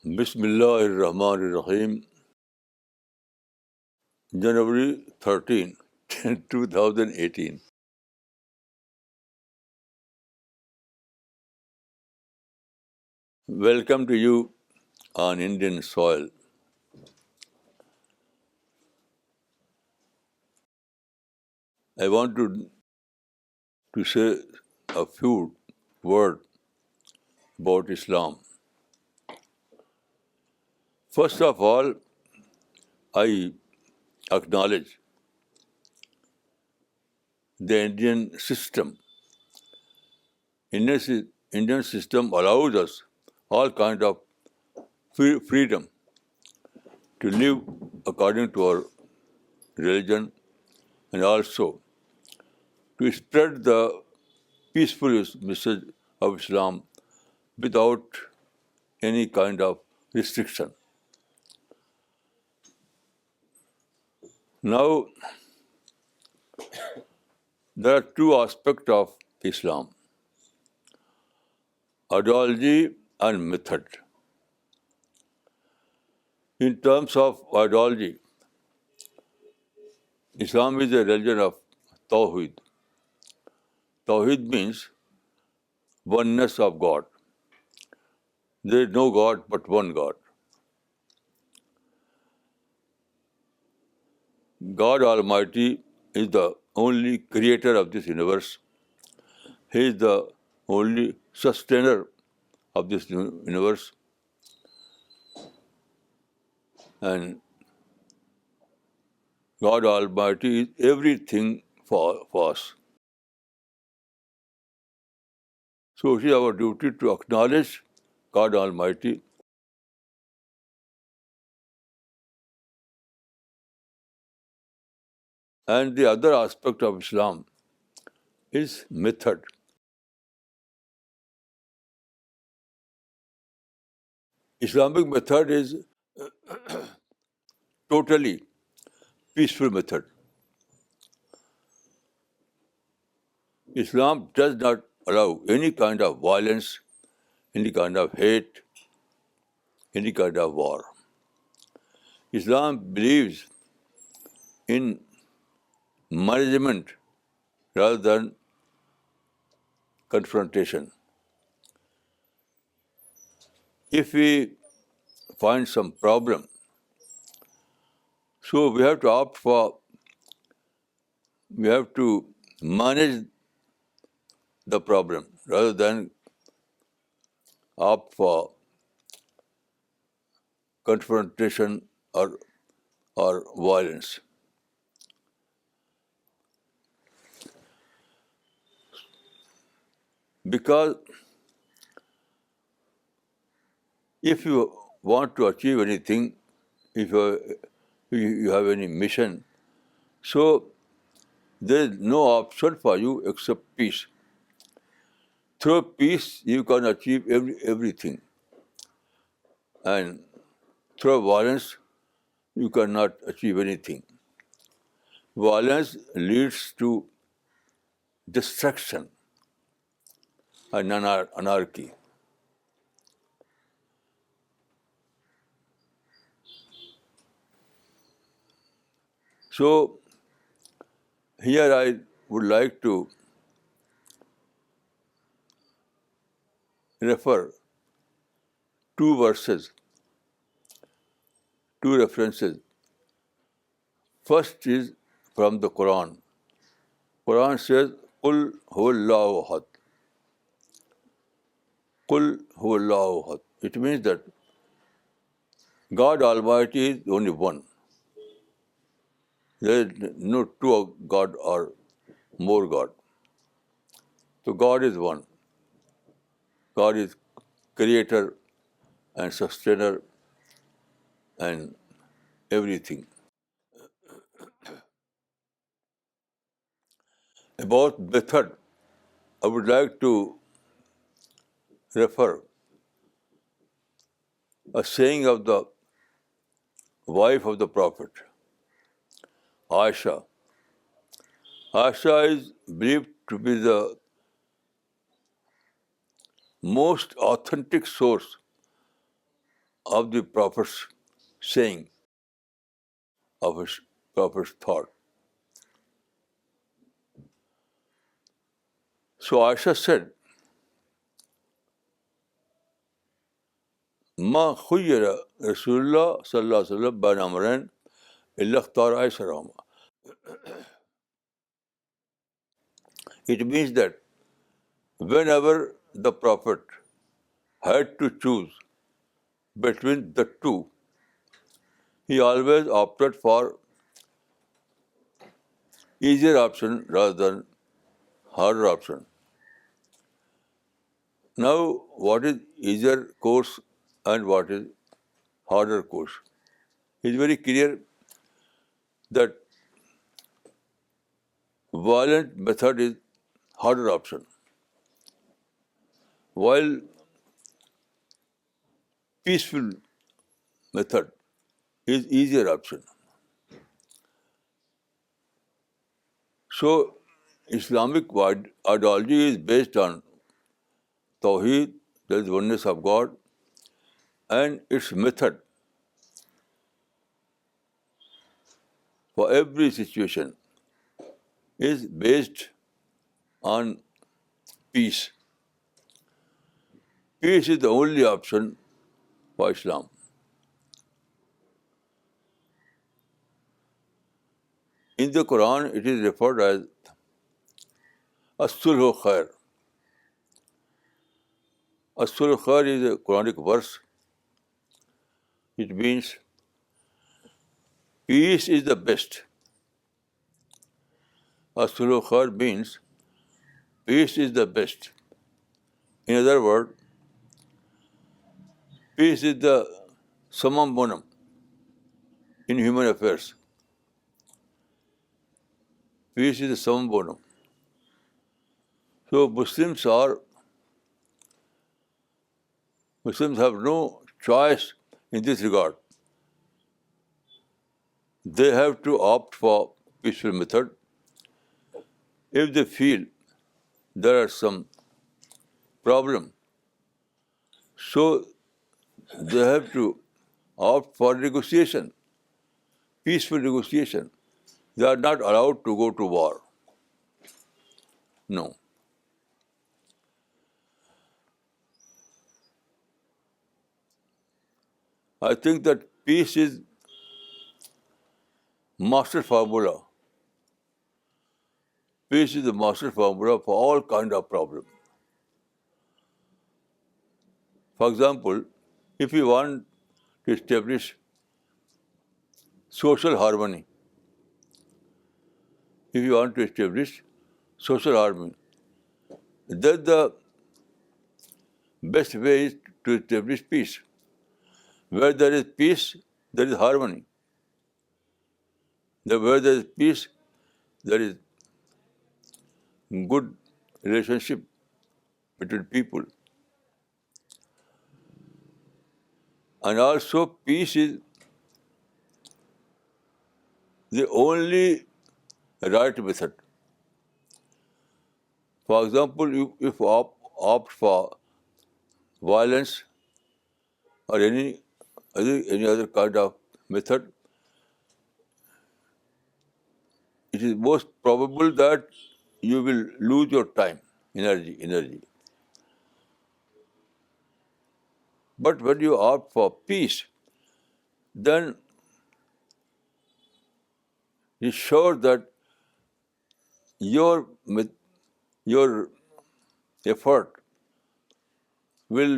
Bismillahirrahmanirrahim. January 13, 2018. Welcome to you on Indian soil. I want to say a few words about Islam. First of all, I acknowledge the Indian system. Indian system allows us all kind of freedom to live according to our religion and also to spread the peaceful message of Islam without any kind of restriction. Now, there are two aspects of Islam: ideology and method. In terms of ideology, Islam is a religion of Tawheed. Tawheed means oneness of God. There is no God but one God. God Almighty is the only creator of this universe. He is the only sustainer of this universe. And God Almighty is everything for us. So it is our duty to acknowledge God Almighty and the other aspect of Islam is method. Islamic method is totally peaceful method. Islam does not allow any kind of violence, any kind of hate, any kind of war. Islam believes in management rather than confrontation. If we find some problem, so we have to manage the problem rather than opt for confrontation or violence. Because if you want to achieve anything, if you have any mission, so there is no option for you except peace. Through peace, you can achieve everything. And through violence, you cannot achieve anything. Violence leads to destruction and anarchy. So here I would like to refer two verses, two references. First is from the Quran. Quran says, "Qul huwallahu ahad." Qul huwallahu ahad. It means that God Almighty is only one. There is no two God or more God. So God is one. God is creator and sustainer and everything. About method, I would like to refer a saying of the wife of the Prophet, Aisha. Aisha is believed to be the most authentic source of the Prophet's saying, of his Prophet's thought. So Aisha said, Ma khuyyira Rasulullah sallallahu alaihi wasallam bin amrayn illa ikhtara aysarahuma. It means that whenever the Prophet had to choose between the two, he always opted for easier option rather than harder option. Now, what is easier course and what is harder course? It's very clear that violent method is harder option, while peaceful method is easier option. So, Islamic ideology is based on Tawheed, that is oneness of God, and its method for every situation is based on peace. Peace is the only option for Islam. In the Quran, it is referred as as-sulhu khair. As-sulhu khair is a Quranic verse. It means peace is the best. As-sulhu khair means peace is the best. In other words, peace is the summum bonum in human affairs. Peace is the summum bonum. So Muslims have no choice in this regard. They have to opt for peaceful method if they feel there are some problem. So they have to opt for negotiation, peaceful negotiation. They are not allowed to go to war. No. I think that peace is master formula. Peace is the master formula for all kind of problem. For example, if you want to establish social harmony, then the best way is to establish peace. Where there is peace, there is harmony. Where there is peace, there is good relationship between people. And also peace is the only right method. For example, if you opt for violence or any other kind of method, it is most probable that you will lose your time, energy. But when you opt for peace, then it's sure that your effort will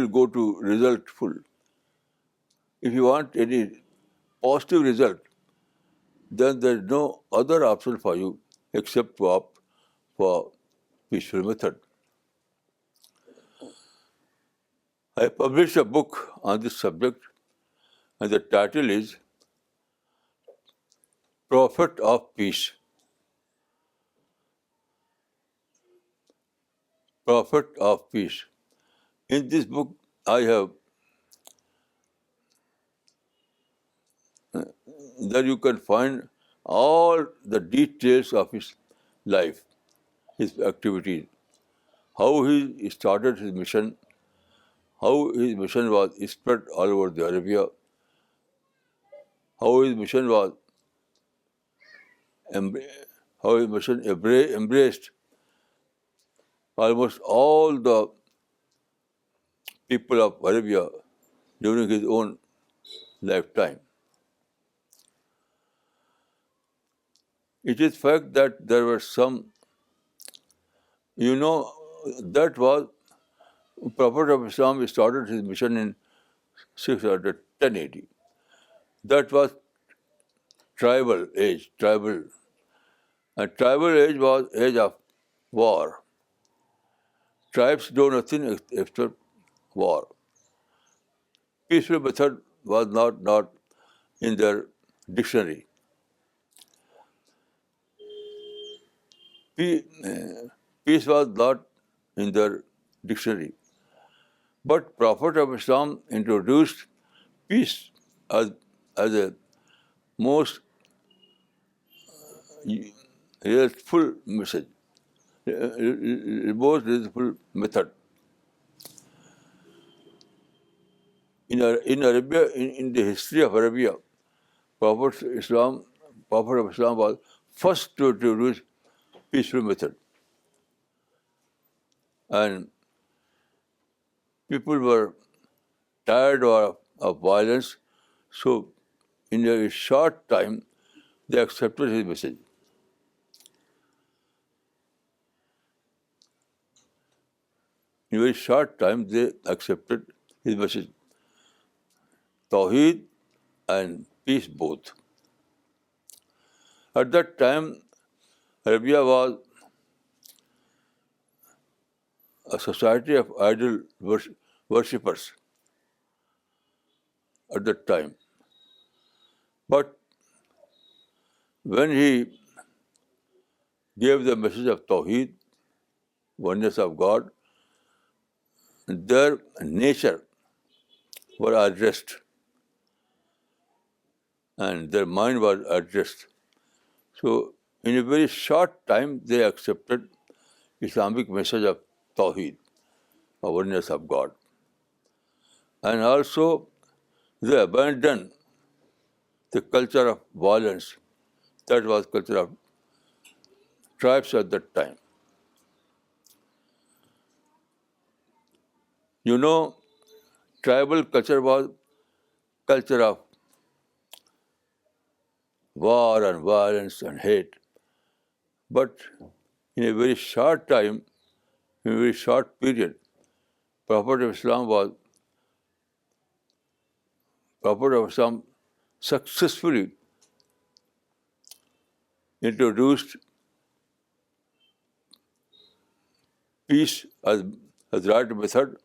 go to resultful. If you want any positive result, then there is no other option for you except to opt for peaceful method. I published a book on this subject, and the title is Prophet of Peace. Prophet of Peace. In this book, there you can find all the details of his life. his activities, how he started his mission, how his mission was spread all over the Arabia, how his mission was how his mission embraced almost all the people of Arabia during his own lifetime. It is fact that there were some, you know, that was Prophet of Islam started his mission in 610 AD. That was tribal age, and tribal age was age of war. Tribes do nothing except war. Peaceful method was not in their dictionary. Peace was not in their dictionary. But Prophet of Islam introduced peace as a most useful message, most useful method. In Arabia, in the history of Arabia, Prophet of Islam was first to introduce peaceful method. And people were tired of violence, so in a short time they accepted his message. In a very short time they accepted his message. Tawheed and peace both. At that time, Arabia was a society of idol worshippers at that time. But when he gave the message of Tawheed, oneness of God, their nature were addressed and their mind was addressed. So in a very short time they accepted Islamic message of Tawheed, of oneness of God. And also they abandoned the culture of violence. That was culture of tribes at that time. You know, tribal culture was culture of war and violence and hate. But in a very short time, in a very short period, Prophet of Islam successfully introduced peace as right method,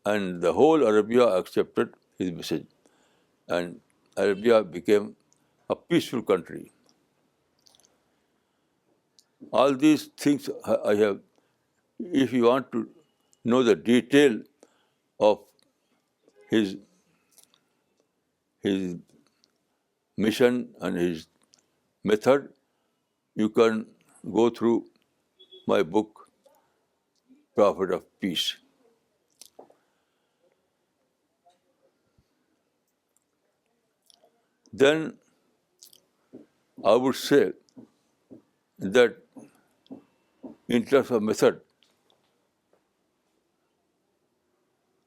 and the whole Arabia accepted his message, and Arabia became a peaceful country. All these things I have. If you want to know the detail of his mission and his method, you can go through my book, Prophet of Peace. Then I would say that in terms of method,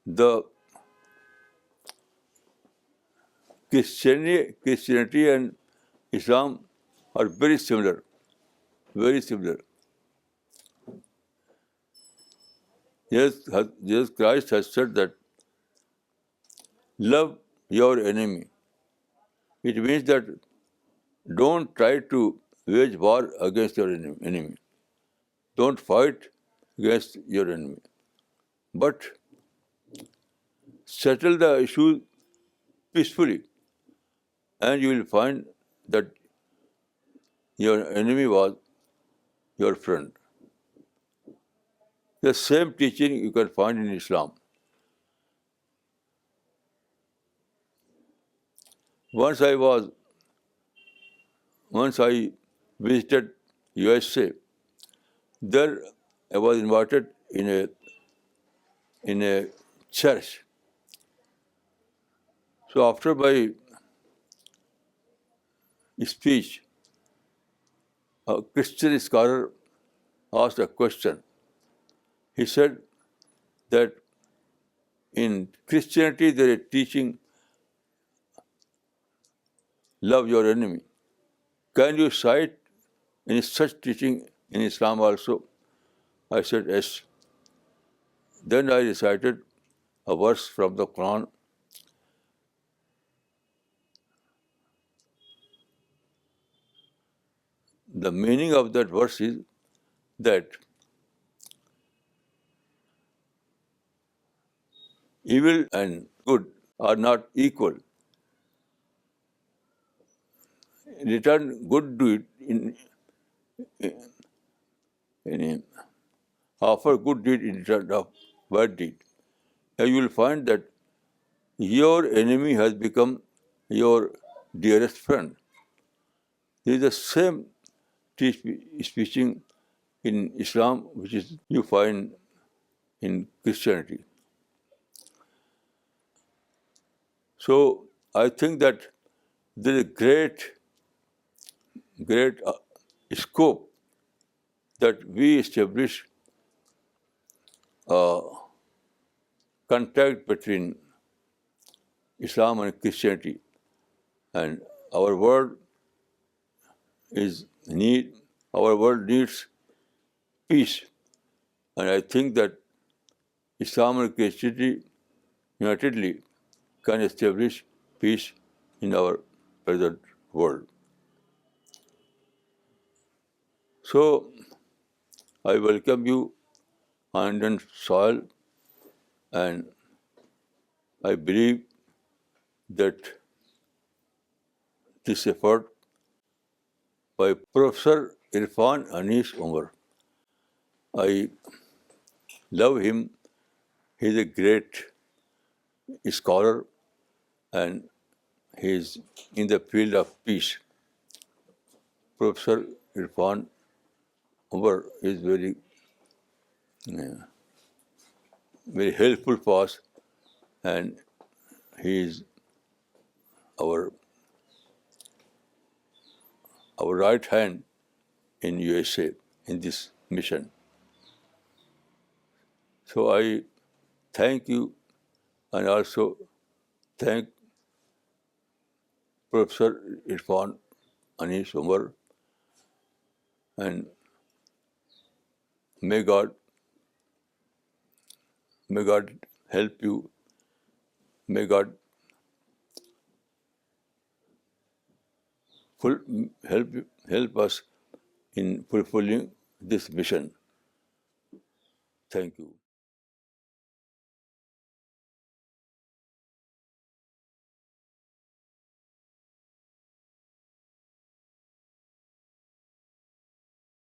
the Christianity and Islam are very similar, very similar. Jesus Christ has said that love your enemy. It means that don't try to wage war against your enemy. Don't fight against your enemy. But settle the issue peacefully, and you will find that your enemy was your friend. The same teaching you can find in Islam. Once I visited U.S.A. There I was invited in a church. So after my speech, a Christian scholar asked a question. He said that in Christianity there is teaching love your enemy. Can you cite any such teaching in Islam also? I said yes. Then I recited a verse from the Quran. The meaning of that verse is that evil and good are not equal. Return good deed in offer good deed in return of bad deed. And you will find that your enemy has become your dearest friend. This is the same teaching in Islam, which is you find in Christianity. So I think that there is a great scope that we establish contact between Islam and Christianity, and our world is need our world needs peace, and I think that Islam and Christianity unitedly can establish peace in our present world. So I welcome you on Indian soil, and I believe that this effort by Professor Irfan Anis Umar, I love him. He's a great scholar and he's in the field of peace. Professor Irfan Umar is very helpful for us, and he is our right hand in U.S.A. in this mission. So I thank you and also thank Professor Irfan Anis Umar, and may God help you. May God help us in fulfilling this mission. Thank you.